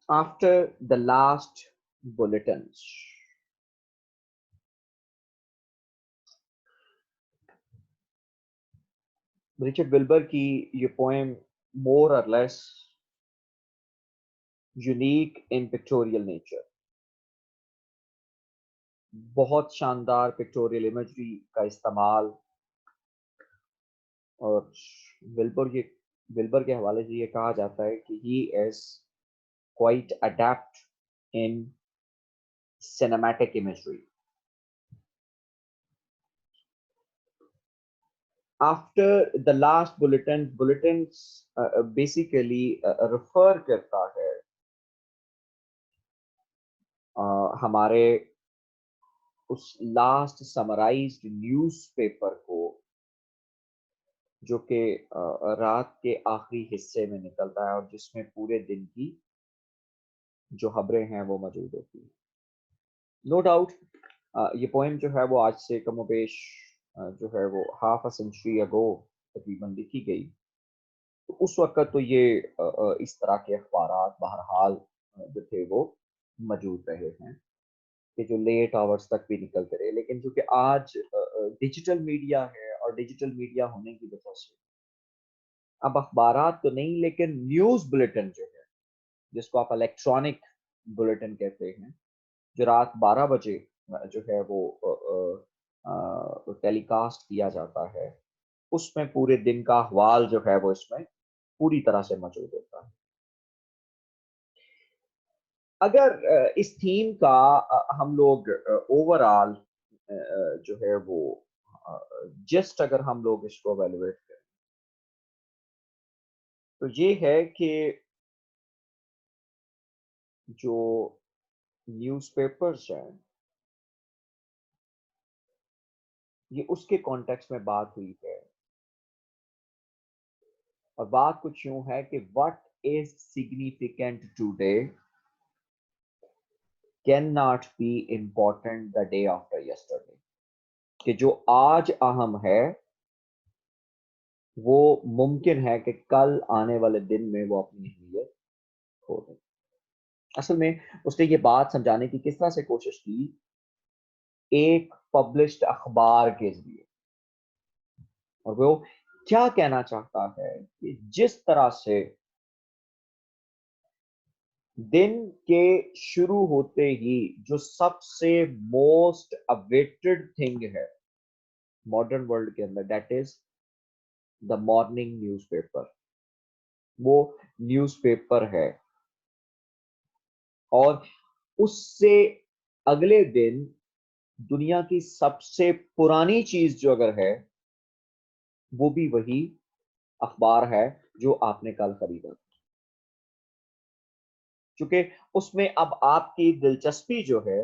After the last bulletins. Richard Wilbur की ये poem मोर और less unique in pictorial nature, बहुत शानदार पिक्टोरियल इमेजरी का इस्तेमाल। और विल्बर ये विल्बर के हवाले से ये कहा जाता है कि he is quite adapt in cinematic imagery. After the last bulletin, bulletins basically refer करता है हमारे उस लास्ट समराइज्ड न्यूज़पेपर को जो कि रात के आखिरी हिस्से में निकलता है और जिसमें पूरे दिन की जो खबरें हैं वो मौजूद होती हैं। नो डाउट ये पोएम जो है वो आज से कमोबेश जो है वो हाफ अ सेंचुरी अगो तकरीबन लिखी गई। तो उस वक्त तो ये इस तरह के अखबारात बहरहाल जो थे वो मौजूद रहे हैं कि जो लेट आवर्स तक भी निकलते रहे। लेकिन चूंकि आज डिजिटल मीडिया है और डिजिटल मीडिया होने की वजह से अब अखबारात तो नहीं लेकिन न्यूज़ बुलेटिन जो है, जिसको आप इलेक्ट्रॉनिक बुलेटिन कहते हैं, जो रात 12 बजे जो है वो टेलीकास्ट किया जाता है, उसमें पूरे दिन का अहवाल जो है वो इसमें पूरी तरह से मौजूद होता है। अगर इस थीम का हम लोग ओवरऑल जो है वो जस्ट अगर हम लोग इसको एवेलुएट करें तो ये है कि जो न्यूज़पेपर्स हैं ये उसके कॉन्टेक्स्ट में बात हुई है। और बात कुछ यूं है कि what is significant today can not be important the day after yesterday. कि जो आज अहम है वो मुमकिन है कि कल आने वाले दिन में वो अपनी अहमियत खो दे। असल में उसने ये बात समझाने की किस तरह से कोशिश की, एक पब्लिश्ड अखबार के जरिए। और वो क्या कहना चाहता है कि जिस तरह से दिन के शुरू होते ही जो सबसे मोस्ट अवेटेड थिंग है मॉडर्न वर्ल्ड के अंदर, that is the morning newspaper. वो न्यूज़पेपर है। और उससे अगले दिन दुनिया की सबसे पुरानी चीज जो अगर है वो भी वही अखबार है जो आपने कल खरीदा। क्योंकि उसमें अब आपकी दिलचस्पी जो है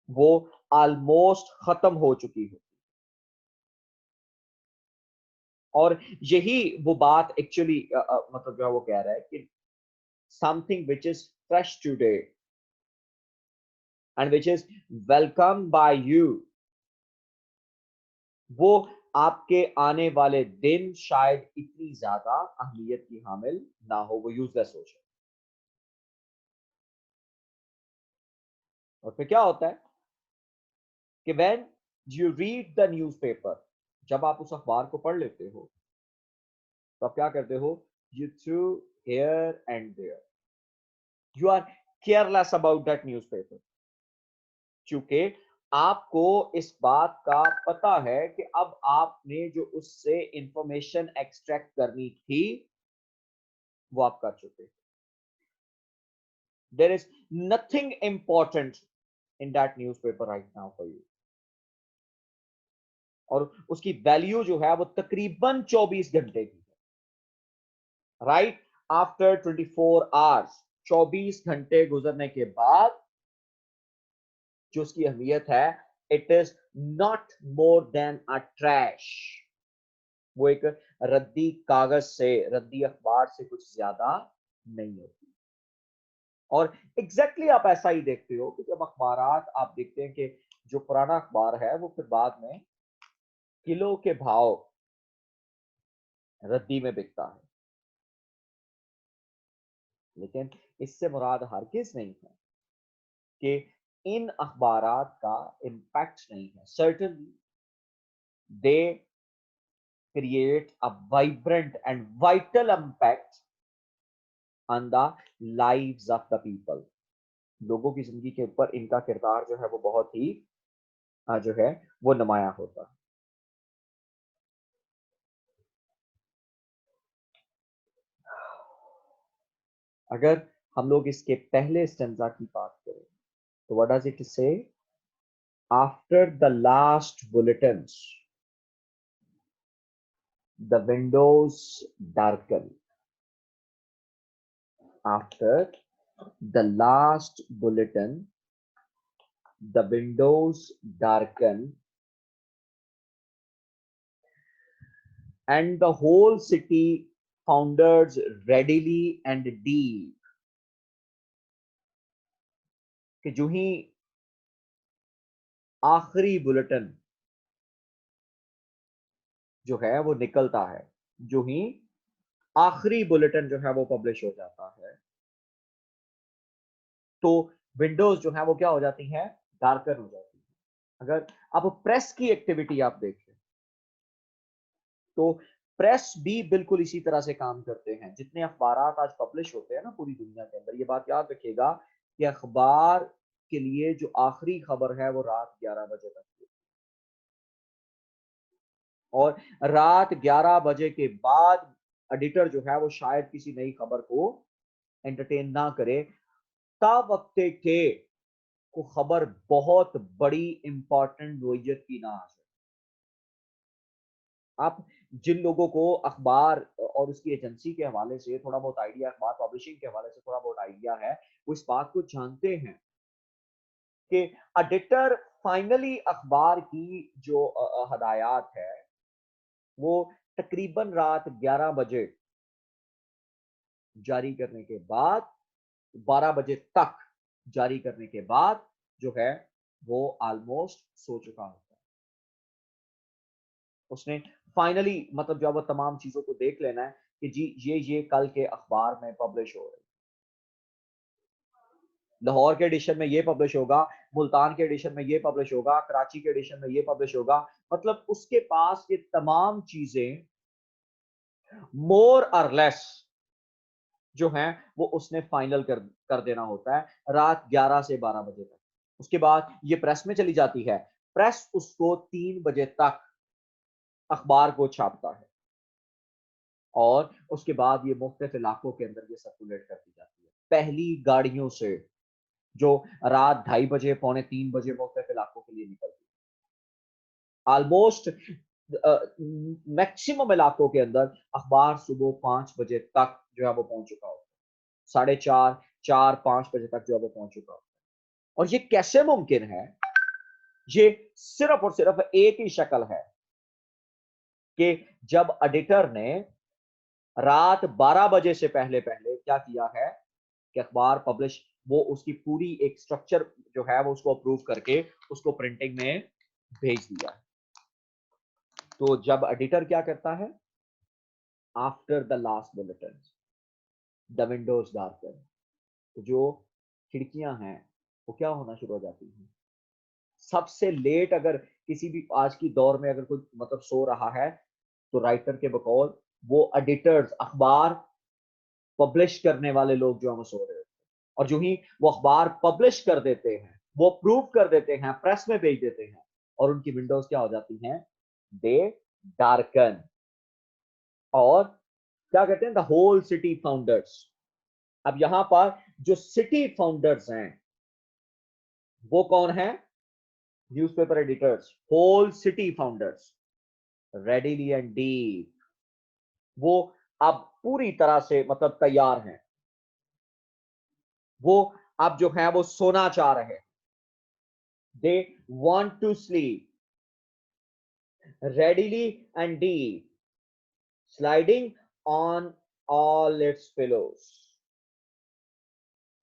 वो ऑलमोस्ट खत्म हो चुकी है। और यही वो बात एक्चुअली मतलब जो है वो कह रहा है कि something which is fresh today and which is welcome by you, वो आपके आने वाले दिन शायद इतनी ज्यादा अहमियत की हामिल ना हो, वो यूजलेस हो जाए। और फिर क्या होता है कि when you read the newspaper, जब आप उस अखबार को पढ़ लेते हो तो आप क्या करते हो, you through here and there, you are careless about that newspaper. क्योंकि आपको इस बात का पता है कि अब आपने जो उससे इंफॉर्मेशन एक्सट्रैक्ट करनी थी वो आप कर चुके। There is nothing important in that newspaper right now for you. और उसकी वैल्यू जो है वो तकरीबन 24 घंटे की है। राइट आफ्टर 24 आवर्स, 24 घंटे गुजरने के बाद जो उसकी अहमियत है, it is not more than a trash. वो एक रद्दी कागज से, रद्दी अखबार से कुछ ज्यादा नहीं होती। और एग्जैक्टली आप ऐसा ही देखते हो कि जब अखबारात आप देखते हैं कि जो पुराना अखबार है वो फिर बाद में किलो के भाव रद्दी में बिकता है। लेकिन इससे मुराद हरगिज़ नहीं है कि इन अखबारात का इम्पैक्ट नहीं है। Certainly they create a vibrant and vital impact on the lives of the people। लोगों की जिंदगी के ऊपर इनका किरदार जो है वो बहुत ही जो है वो नुमाया होता है। अगर हम लोग इसके पहले स्टेंजा की बात करें तो व्हाट डज इट से? After the last bulletins the Windows darken. After the last bulletin the windows darken and the whole city founders readily and deep। कि जो ही आखिरी बुलेटिन जो है वो निकलता है, जो ही आखिरी बुलेटिन जो है वो पब्लिश हो जाता है, तो विंडोज जो है वो क्या हो जाती हैं? डार्कन हो जाती है। अगर आप प्रेस की एक्टिविटी आप देखें तो प्रेस भी बिल्कुल इसी तरह से काम करते हैं। जितने अखबारात आज पब्लिश होते हैं ना पूरी दुनिया के अंदर, ये बात याद रखिएगा कि अखबार के लिए जो आखिरी खबर है वो रात 11 बजे तक की, और रात 11 बजे के बाद एडिटर जो है वो शायद किसी नई खबर को एंटरटेन ना करे। तब वक्त के को खबर बहुत बड़ी इंपॉर्टेंट नोयत की ना आ जाए। आप जिन लोगों को अखबार और उसकी एजेंसी के हवाले से थोड़ा बहुत आइडिया, अखबार पब्लिशिंग के हवाले से थोड़ा बहुत आइडिया है, वो इस बात को जानते हैं कि एडिटर फाइनली अखबार की जो हदायत है वो तकरीबन रात 11 बजे जारी करने के बाद, 12 बजे तक जारी करने के बाद जो है वो ऑलमोस्ट सो चुका होता है। उसने फाइनली मतलब जो वो तमाम चीजों को देख लेना है कि जी ये कल के अखबार में पब्लिश हो रही है, लाहौर के एडिशन में ये पब्लिश होगा, मुल्तान के एडिशन में ये पब्लिश होगा, कराची के एडिशन में ये पब्लिश होगा। मतलब उसके पास ये तमाम चीजें मोर और लेस जो हैं वो उसने फाइनल कर देना होता है रात 11 से 12 बजे तक। उसके बाद ये प्रेस में चली जाती है, प्रेस उसको 3 बजे तक अखबार को छापता है, और उसके बाद ये मुख्तलिफ इलाकों के अंदर ये सर्कुलेट कर दी जाती है पहली गाड़ियों से, जो रात 2:30 बजे, पौने 3 बजे मुख्तलिफ इलाकों के लिए निकलती है। ऑलमोस्ट मैक्सिमम इलाकों के अंदर अखबार सुबह 5 बजे तक जो है वो पहुंच चुका होता है, 4:30, 4-5 बजे तक जो है वो पहुंच चुका होता है। और ये कैसे मुमकिन है? ये सिर्फ और सिर्फ एक ही शक्ल है कि जब एडिटर ने रात 12 बजे से पहले पहले क्या किया है कि अखबार पब्लिश, वो उसकी पूरी एक स्ट्रक्चर जो है वो उसको अप्रूव करके उसको प्रिंटिंग में भेज दिया। तो जब एडिटर क्या करता है? After the last bulletin the Windows darken, तो जो खिड़कियां हैं वो क्या होना शुरू हो जाती हैं। सबसे लेट अगर किसी भी आज की दौर में अगर कोई मतलब सो रहा है तो राइटर के बकौल वो एडिटर्स, अखबार पब्लिश करने वाले लोग जो हम सो रहे होते हैं, और जो ही वो अखबार पब्लिश कर देते हैं, वो प्रूव कर देते हैं, प्रेस में भेज देते हैं, और उनकी विंडोज क्या हो जाती हैं? They darken. और क्या कहते हैं? The whole city founders. अब यहां पर जो सिटी फाउंडर्स हैं वो कौन है? Newspaper editors, whole city founders readily and deep, वो अब पूरी तरह से मतलब तैयार हैं, वो अब जो है वो सोना चाह रहे हैं। They want to sleep readily and deep, sliding on all its pillows।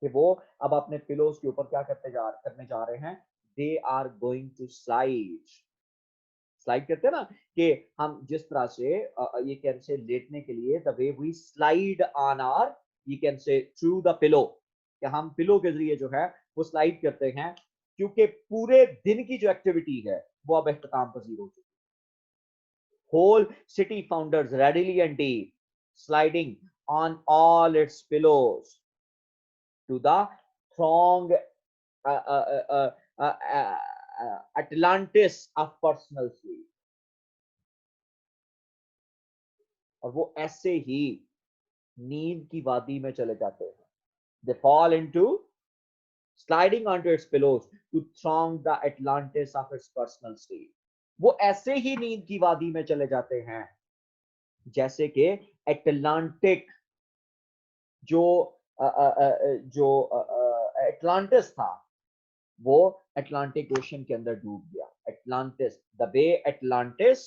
कि वो अब अपने पिलोज के ऊपर क्या करने जा रहे हैं? They are going to slide. Slide करते हैं ना कि हम जिस तरह से ये कैसे लेटने के लिए the way we slide on our you can say through the pillow, कि हम पिलो के जरिए जो है वो स्लाइड करते हैं, क्योंकि पूरे दिन की जो एक्टिविटी है वो अब इख्तिताम पजीर हो चुकी है। Whole city founders readily and deep sliding on all its pillows to the throng Atlantis of personal sleep। और वो ऐसे ही नींद की वादी में चले जाते हैं। They fall into sliding onto its pillows to throng the Atlantis of its personal sleep। वो ऐसे ही नींद की वादी में चले जाते हैं जैसे कि एटलांटिक जो एटलांटिस था वो अटलांटिक ओशन के अंदर डूब गया। Atlantis, the bay Atlantis,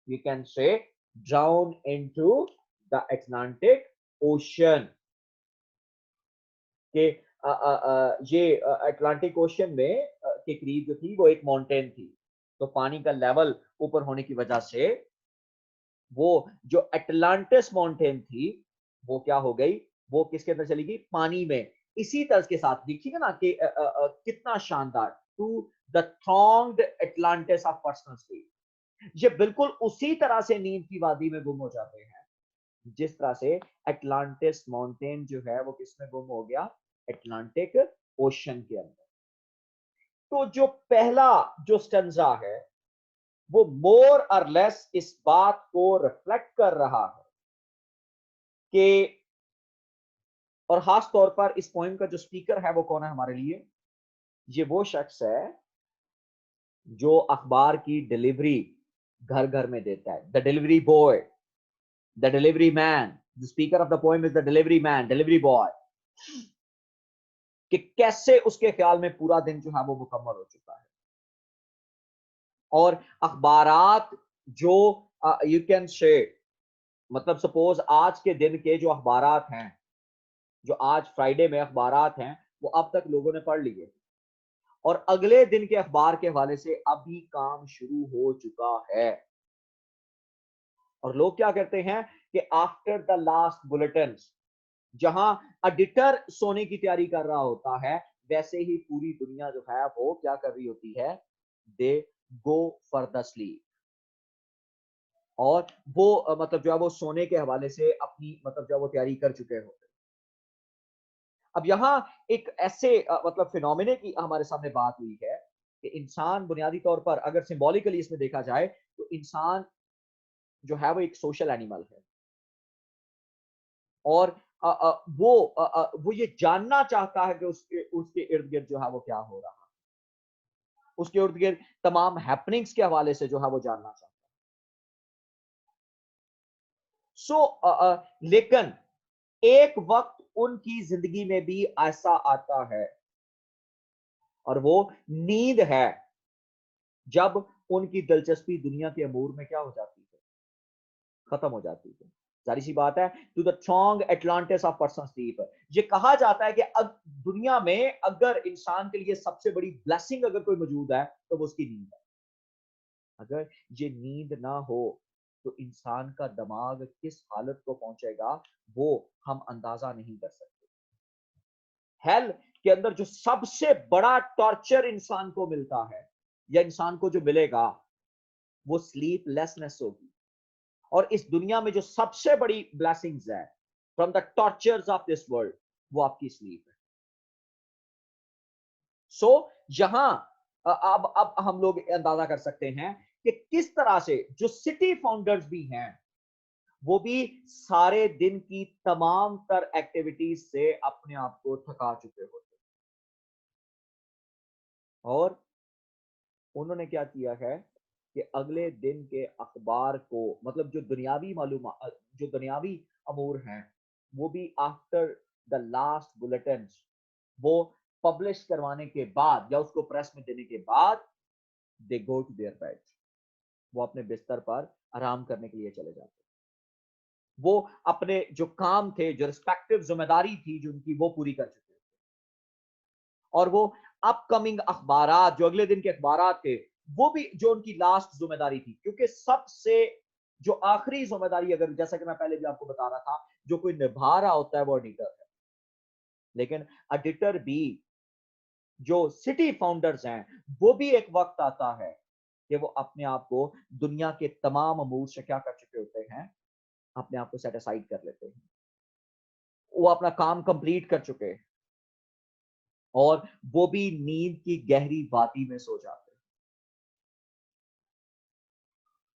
you can say drown into the Atlantic Ocean. के ये अटलांटिक ओशन में के करीब जो थी वो एक माउंटेन थी, तो पानी का लेवल ऊपर होने की वजह से वो जो अटलांटिस माउंटेन थी वो क्या हो गई, वो किसके अंदर चली गई, पानी में। इसी तर्ज के साथ देखिएगा ना कि कितना शानदार, to the thronged Atlantis of personal sleep. ये बिल्कुल उसी तरह से नींद की वादी में गुम हो जाते हैं जिस तरह से अटलांटिस माउंटेन जो है वो किसमें गुम हो गया, अटलांटिक ओशन के अंदर। तो जो पहला जो स्टैंजा है वो मोर और लेस इस बात को रिफ्लेक्ट कर रहा है कि, और खास तौर पर इस पोएम का जो स्पीकर है वो कौन है हमारे लिए, ये वो शख्स है जो अखबार की डिलीवरी घर घर में देता है, the delivery boy, the delivery man. The speaker of the poem is the delivery man, delivery boy. कि कैसे उसके ख्याल में पूरा दिन जो है वो मुकम्मल हो चुका है, और अखबारात जो यू कैन से, मतलब सपोज आज के दिन के जो अखबारात हैं, जो आज फ्राइडे में अखबारात हैं, वो अब तक लोगों ने पढ़ लिए, और अगले दिन के अखबार के हवाले से अभी काम शुरू हो चुका है। और लोग क्या करते हैं कि आफ्टर द लास्ट बुलेटिन, जहां एडिटर सोने की तैयारी कर रहा होता है, वैसे ही पूरी दुनिया जो है वो क्या कर रही होती है, दे गो फॉर द स्लीप। और वो मतलब जो है वो सोने के हवाले से अपनी मतलब जो है वो तैयारी कर चुके होते हैं। अब यहाँ एक ऐसे मतलब फिनोमिने की हमारे सामने बात हुई है कि इंसान बुनियादी तौर पर अगर सिंबॉलिकली इसमें देखा जाए तो इंसान जो है वो एक सोशल एनिमल है, और वो ये जानना चाहता है कि उसके उसके इर्द गिर्द जो है वो क्या हो रहा है, उसके इर्द गिर्द तमाम हैपनिंग्स के हवाले से जो है वो जानना चाहता है। लेकिन एक वक्त उनकी जिंदगी में भी ऐसा आता है, और वो नींद है, जब उनकी दिलचस्पी दुनिया के अमूर में क्या हो जाती है, खत्म हो जाती है। जारी सी बात है, to the strong Atlantis of person sleep. ये कहा जाता है कि अब दुनिया में अगर इंसान के लिए सबसे बड़ी ब्लेसिंग अगर कोई मौजूद है तो वो उसकी नींद है। अगर ये नींद ना हो तो इंसान का दिमाग किस हालत को पहुंचेगा वो हम अंदाजा नहीं कर सकते। हेल के अंदर जो सबसे बड़ा टॉर्चर इंसान को मिलता है या इंसान को जो मिलेगा वो स्लीपलेसनेस होगी, और इस दुनिया में जो सबसे बड़ी ब्लेसिंग्स है from the tortures of this world वो आपकी स्लीप है। यहां अब हम लोग अंदाजा कर सकते हैं कि किस तरह से जो सिटी फाउंडर्स भी हैं वो भी सारे दिन की तमाम तर एक्टिविटीज से अपने आप को थका चुके होते, और उन्होंने क्या किया है कि अगले दिन के अखबार को, मतलब जो दुनियावी मालूमात, जो दुनियावी अमूर हैं, वो भी आफ्टर द लास्ट बुलेटिन, वो पब्लिश करवाने के बाद या उसको प्रेस में देने के बाद दे गो टू देयर बेड, वो अपने बिस्तर पर आराम करने के लिए चले जाते। वो अपने जो काम थे, जो रिस्पेक्टिव जिम्मेदारी थी जो उनकी, वो पूरी कर चुके थे, और वो अपकमिंग अखबारात, जो अगले दिन के अखबारात थे, वो भी जो उनकी लास्ट जिम्मेदारी थी, क्योंकि सबसे जो आखिरी जिम्मेदारी, अगर जैसा कि मैं पहले भी आपको बता रहा था जो कोई निभा रहा होता है वो एडिटर है। लेकिन एडिटर भी, जो सिटी फाउंडर्स हैं, वो भी एक वक्त आता है कि वो अपने आप को दुनिया के तमाम अमूर से क्या कर चुके होते हैं, अपने आप को सेटिसाइड कर लेते हैं, वो अपना काम कंप्लीट कर चुके हैं और वो भी नींद की गहरी वादी में सो जाते हैं।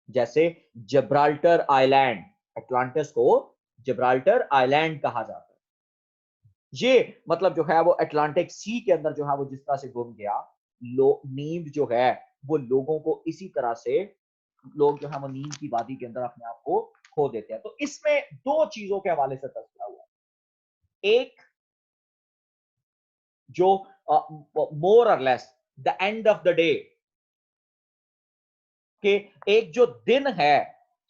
जैसे जिब्राल्टर आइलैंड, अटलांटिस को जिब्राल्टर आइलैंड कहा जाता है। ये मतलब जो है वो अटलांटिक सी के अंदर जो है वो जिस तरह से गुम गया, नींद जो है वो लोगों को इसी तरह से, लोग जो है वो नींद की वादी के अंदर अपने आप को खो देते हैं। तो इसमें दो चीजों के हवाले से तस्करा हुआ है। एक जो मोर और less the end of the day, कि एक जो दिन है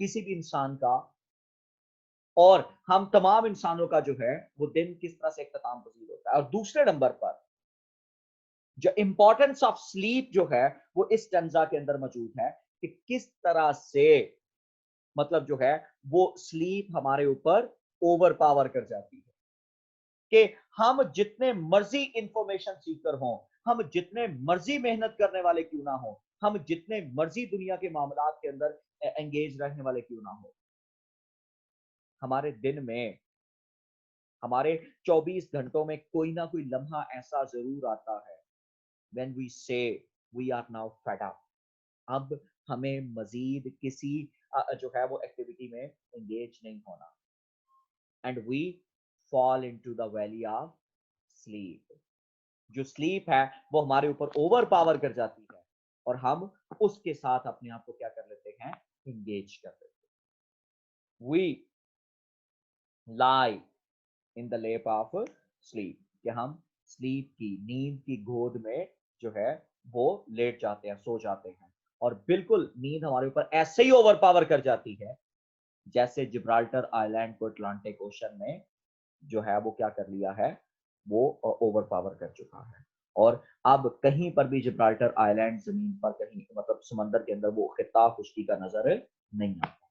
किसी भी इंसान का, और हम तमाम इंसानों का जो है वो दिन किस तरह से इख्तिताम पसीद होता है। और दूसरे नंबर पर जो इंपॉर्टेंस ऑफ स्लीप जो है वो इस स्टेंजा के अंदर मौजूद है कि किस तरह से मतलब जो है वो स्लीप हमारे ऊपर ओवर पावर कर जाती है, कि हम जितने मर्जी इंफॉर्मेशन सीकर हों, हम जितने मर्जी मेहनत करने वाले क्यों ना हो, हम जितने मर्जी दुनिया के मामलात के अंदर एंगेज रहने वाले क्यों ना हो, हमारे दिन में, हमारे 24 घंटों में कोई ना कोई लम्हा ऐसा जरूर आता है when we say we are now fed up, अब हमें मजीद किसी जो है वो एक्टिविटी में एंगेज नहीं होना, and we fall into the valley of sleep. जो स्लीप है वो हमारे ऊपर ओवर पावर कर जाती है और हम उसके साथ अपने आप को क्या कर लेते हैं, एंगेज कर लेते हैं। वी लाई इन द लेप ऑफ स्लीप, कि हम स्लीप की, नींद की गोद में जो है वो लेट जाते हैं, सो जाते हैं, और बिल्कुल नींद हमारे ऊपर ऐसे ही ओवर पावर कर जाती है जैसे जिब्राल्टर आइलैंड को अटलांटिक ओशन में जो है वो क्या कर लिया है, वो ओवर पावर कर चुका है। और अब कहीं पर भी जिब्राल्टर आइलैंड जमीन पर कहीं मतलब समंदर के अंदर वो खिताब खुश्की का नजर नहीं आता।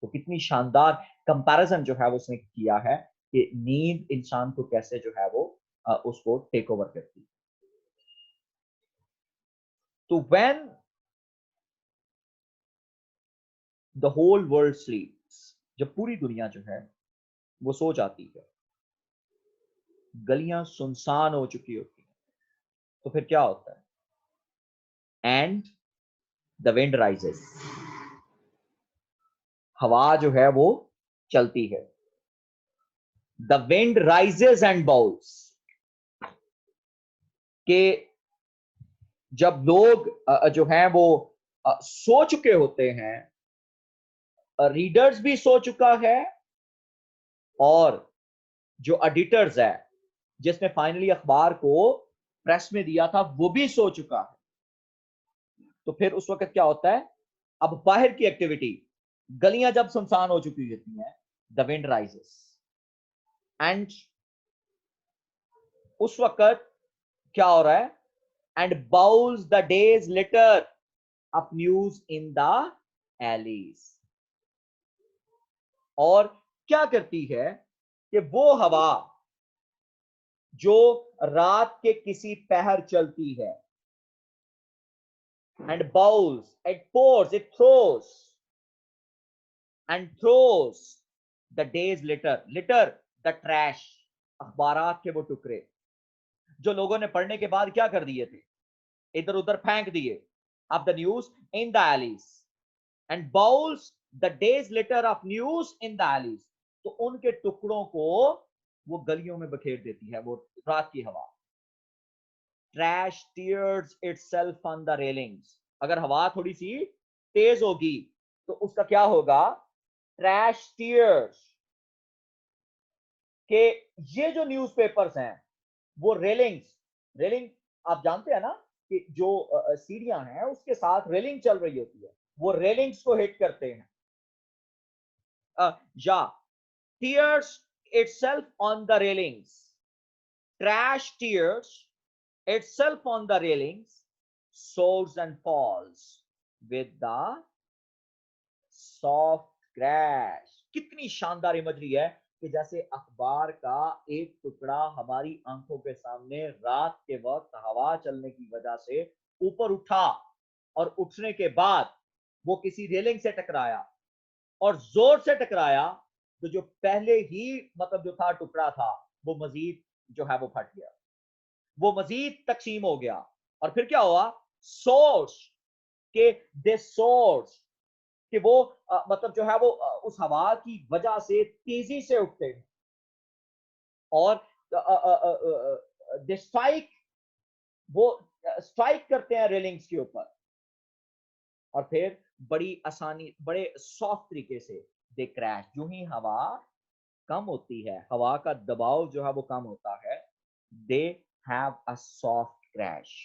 तो कितनी शानदार कंपैरिजन जो है वो उसने किया है कि नींद इंसान को कैसे जो है वो उसको टेक ओवर करती है। तो when the whole world sleeps, जब पूरी दुनिया जो है वो सो जाती है, गलियां सुनसान हो चुकी होती हैं, तो फिर क्या होता है, एंड द विंड राइजेस, हवा जो है वो चलती है, the wind rises and bowls, के जब लोग जो हैं वो सो चुके होते हैं, रीडर्स भी सो चुका है, और जो एडिटर्स है जिसने फाइनली अखबार को प्रेस में दिया था वो भी सो चुका है। तो फिर उस वक्त क्या होता है, अब बाहर की एक्टिविटी, गलियां जब सुनसान हो चुकी होती हैं, द विंड राइजेस, एंड उस वक्त क्या हो रहा है, and bowls the days letter up news in the allies, और क्या करती है कि वो हवा जो रात के किसी पहर चलती है, and bowls, it pours, it throws and throws the days letter, litter the trash, अखबारात के वो टुकड़े जो लोगों ने पढ़ने के बाद क्या कर दिए थे, इधर उधर फेंक दिए, अब the news in the allies, and bowls the days letter of news in the allies, तो उनके टुकड़ों को वो गलियों में बखेर देती है वो रात की हवा। Trash tears itself on the railings, अगर हवा थोड़ी सी तेज होगी तो उसका क्या होगा, ट्रैश टीयर्स, के ये जो न्यूज़पेपर्स हैं वो रेलिंग्स, रेलिंग आप जानते हैं ना कि जो सीढ़ियां हैं उसके साथ रेलिंग चल रही होती है, वो रेलिंग्स को हिट करते हैं, या tears itself on the railings, trash tears itself on the railings, soars and falls with the soft crash। कितनी शानदार इमेजरी है, कि जैसे अखबार का एक टुकड़ा हमारी आंखों के सामने रात के वक्त हवा चलने की वजह से ऊपर उठा और उठने के बाद वो किसी रेलिंग से टकराया और जोर से टकराया, तो जो पहले ही मतलब जो था टुकड़ा था वो मजीद जो है वो फट गया, वो मजीद तकसीम हो गया। और फिर क्या हुआ? सोर्स के दे सोर्स कि वो मतलब जो है वो उस हवा की वजह से तेजी से उठते हैं और दे स्ट्राइक, वो स्ट्राइक करते हैं रेलिंग्स के ऊपर और फिर बड़ी आसानी, बड़े सॉफ्ट तरीके से दे क्रैश। जो ही हवा कम होती है, हवा का दबाव जो है वो कम होता है, they have a soft crash,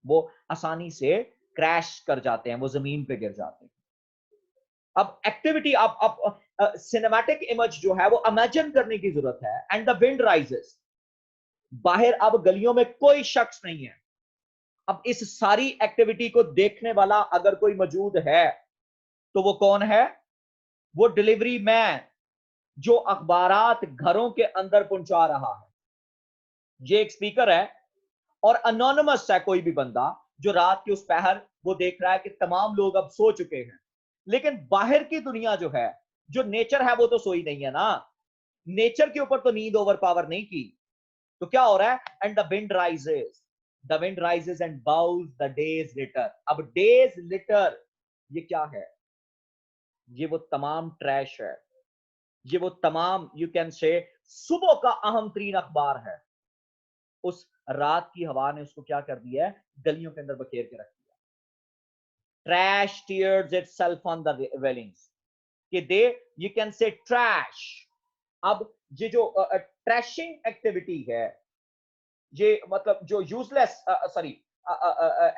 वो आसानी से क्रैश कर जाते हैं, वो जमीन पे गिर जाते हैं। अब एक्टिविटी, अब सिनेमैटिक इमेज जो है वो इमेजिन करने की जरूरत है। एंड द विंड राइजेस, बाहर अब गलियों में कोई शख्स नहीं है। अब इस सारी एक्टिविटी को देखने वाला अगर कोई मौजूद है तो वो कौन है? वो डिलीवरी मैन जो अखबारात घरों के अंदर पहुंचा रहा है। ये एक स्पीकर है और अनोनिमस है कोई भी बंदा जो रात के उस पहर वो देख रहा है कि तमाम लोग अब सो चुके हैं, लेकिन बाहर की दुनिया जो है, जो नेचर है, वो तो सोई नहीं है ना। नेचर के ऊपर तो नींद ओवर पावर नहीं की। तो क्या हो रहा है? And the wind rises and boughs the days litre. अब डेज लिटर ये क्या है? ये वो तमाम ट्रैश है, ये वो तमाम यू कैन से सुबह का अहम तरीन अखबार है। उस रात की हवा ने उसको क्या कर दिया है? गलियों के अंदर बखेर के रख दिया। Trash tears itself on the railings, कि दे यू कैन से ट्रैश। अब ये जो ट्रैशिंग एक्टिविटी है, ये मतलब जो यूजलेस सॉरी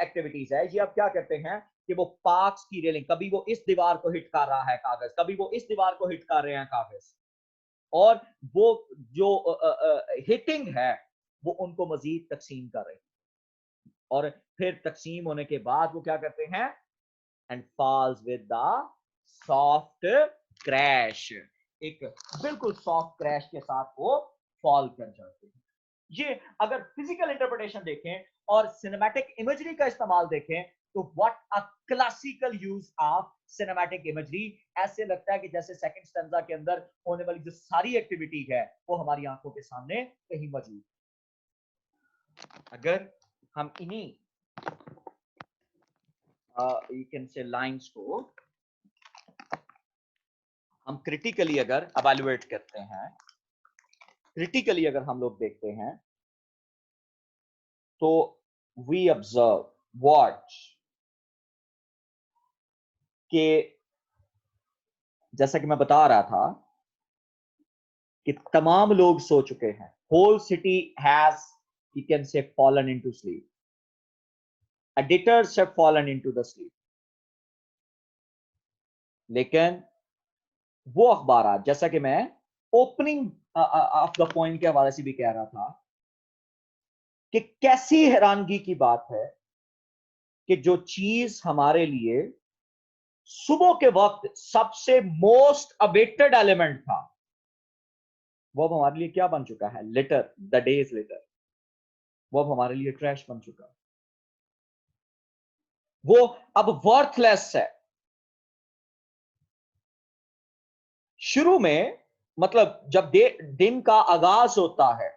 एक्टिविटीज है, ये अब क्या करते हैं कि वो पार्क्स की रेलिंग, कभी वो इस दीवार को हिट कर रहा है कागज, कभी वो इस दीवार को हिट कर रहे हैं कागज, और वो जो हिटिंग है वो उनको मजीद तकसीम कर रही है। और फिर तकसीम होने के बाद वो क्या करते हैं? And falls with the soft crash, एक बिल्कुल सॉफ्ट क्रैश के साथ वो फॉल कर जाते हैं। ये अगर फिजिकल इंटरप्रिटेशन देखें और सिनेमैटिक इमेजरी का इस्तेमाल देखें तो what a classical use of cinematic imagery. ऐसे लगता है कि जैसे सेकंड स्टैंजा के अंदर होने वाली जो सारी एक्टिविटी है वो हमारी आंखों के सामने कहीं मौजूद। अगर हम इन्हीं यू कैन से लाइंस को हम क्रिटिकली अगर एवेलुएट करते हैं, क्रिटिकली अगर हम लोग देखते हैं, तो वी ऑब्जर्व वॉच के, जैसा कि मैं बता रहा था कि तमाम लोग सो चुके हैं। Whole city has you can say fallen into sleep, editors have fallen into the sleep. लेकिन वो अखबार, जैसा कि मैं ओपनिंग ऑफ द पॉइंट के हवाले से भी कह रहा था कि कैसी हैरानगी की बात है कि जो चीज हमारे लिए सुबह के वक्त सबसे मोस्ट अवेटेड एलिमेंट था, वो अब हमारे लिए क्या बन चुका है? Litre, the days litre. वो अब हमारे लिए ट्रैश बन चुका है, वो अब वर्थलेस है। शुरू में मतलब जब दिन का आगाज होता है,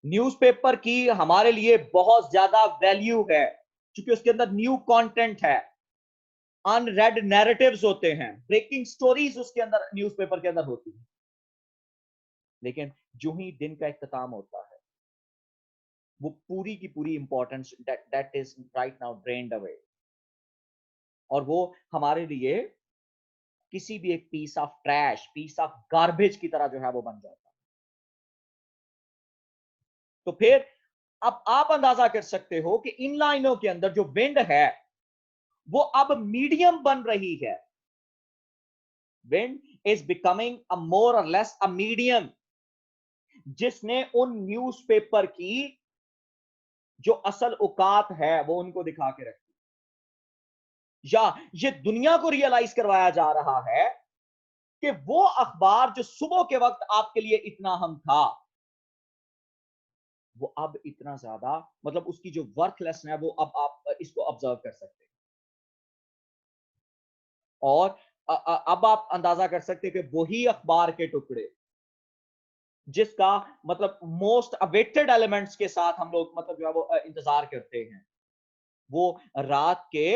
न्यूज़पेपर की हमारे लिए बहुत ज्यादा वैल्यू है क्योंकि उसके अंदर न्यू कंटेंट है, अनरेड नैरेटिव्स होते हैं, ब्रेकिंग स्टोरीज उसके अंदर न्यूज़पेपर के अंदर होती है। लेकिन जो ही दिन का इख्तिताम होता है, वो पूरी की पूरी importance that is right now drained away, और वो हमारे लिए किसी भी एक piece of trash, piece of garbage की तरह जो है वो बन जाता है। तो फिर अब आप अंदाजा कर सकते हो कि इन लाइनों के अंदर जो विंड है वो अब मीडियम बन रही है। विंड इज बिकमिंग अ मोर और लेस अ मीडियम, जिसने उन न्यूज़पेपर की जो असल औकात है वो उनको दिखा के रखी, या ये दुनिया को रियलाइज करवाया जा रहा है कि वो अखबार जो सुबह के वक्त आपके लिए इतना अहम था, वो अब इतना ज्यादा, मतलब उसकी जो वर्थलेस है वो अब आप इसको ऑब्जर्व कर सकते हैं। और अब आप अंदाजा कर सकते हैं कि वही अखबार के टुकड़े जिसका मतलब मोस्ट अवेटेड एलिमेंट्स के साथ हम लोग मतलब जो है वो इंतजार करते हैं, वो रात के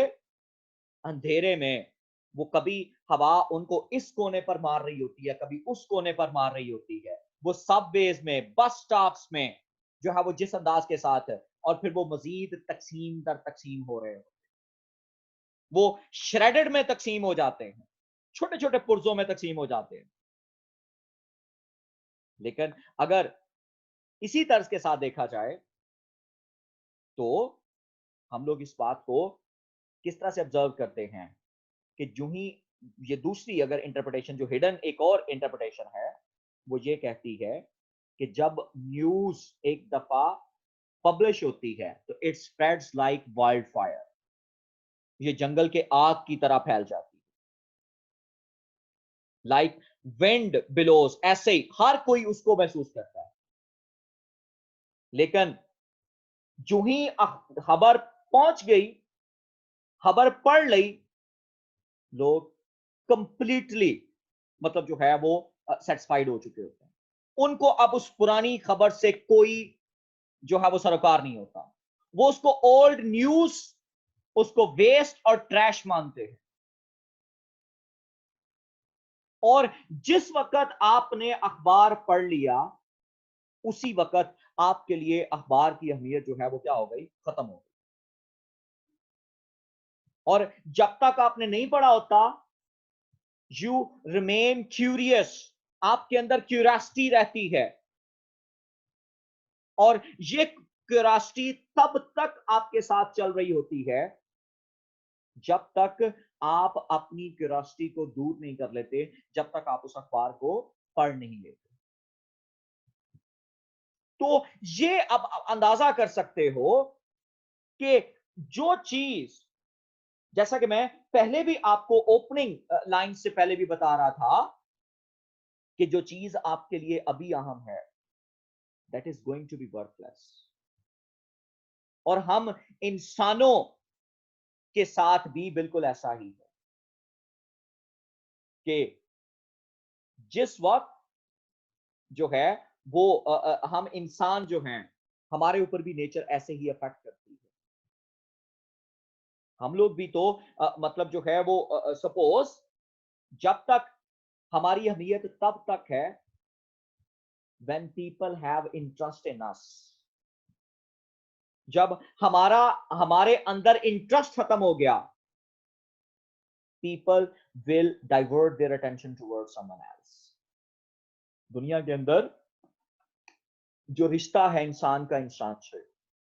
अंधेरे में वो कभी हवा उनको इस कोने पर मार रही होती है, कभी उस कोने पर मार रही होती है। वो सबवेज में, बस स्टॉप्स में जो है वो जिस अंदाज के साथ है, और फिर वो मजीद तकसीम दर तकसीम हो रहे हो, वो श्रेडेड में तकसीम हो जाते हैं, छोटे छोटे पुर्जों में तकसीम हो जाते हैं। लेकिन अगर इसी तर्ज के साथ देखा जाए तो हम लोग इस बात को किस तरह से ऑब्जर्व करते हैं कि जो ही ये दूसरी अगर इंटरप्रिटेशन, जो हिडन एक और इंटरप्रिटेशन है, वो ये कहती है कि जब न्यूज एक दफा पब्लिश होती है तो it spreads like wild fire, ये जंगल के आग की तरह फैल जाती है। लाइक विंड बिलोज, ऐसे ही हर कोई उसको महसूस करता है। लेकिन जो ही खबर पहुंच गई, खबर पढ़ ली, लोग कंप्लीटली मतलब जो है वो सेटिस्फाइड हो चुके होते हैं। उनको अब उस पुरानी खबर से कोई जो है वो सरोकार नहीं होता। वो उसको ओल्ड न्यूज, उसको वेस्ट और ट्रैश मानते हैं। और जिस वक्त आपने अखबार पढ़ लिया, उसी वक्त आपके लिए अखबार की अहमियत जो है वो क्या हो गई, खत्म हो गई। और जब तक आपने नहीं पढ़ा होता, यू रिमेन क्यूरियस, आपके अंदर क्यूरियोसिटी रहती है। और ये क्यूरियोसिटी तब तक आपके साथ चल रही होती है जब तक आप अपनी क्यूरियोसिटी को दूर नहीं कर लेते, जब तक आप उस अखबार को पढ़ नहीं लेते। तो ये अब अंदाजा कर सकते हो कि जो चीज, जैसा कि मैं पहले भी आपको ओपनिंग लाइन से पहले भी बता रहा था कि जो चीज आपके लिए अभी अहम है, that is going to be worthless. और हम इंसानों के साथ भी बिल्कुल ऐसा ही है कि जिस वक्त जो है वो हम इंसान जो हैं, हमारे ऊपर भी नेचर ऐसे ही अफेक्ट करती है। हम लोग भी तो मतलब जो है वो सपोज, जब तक हमारी अहमियत तब तक है when people have interest in us। जब हमारे अंदर इंटरेस्ट खत्म हो गया, people will divert their attention towards someone else। दुनिया के अंदर जो रिश्ता है इंसान का इंसान से,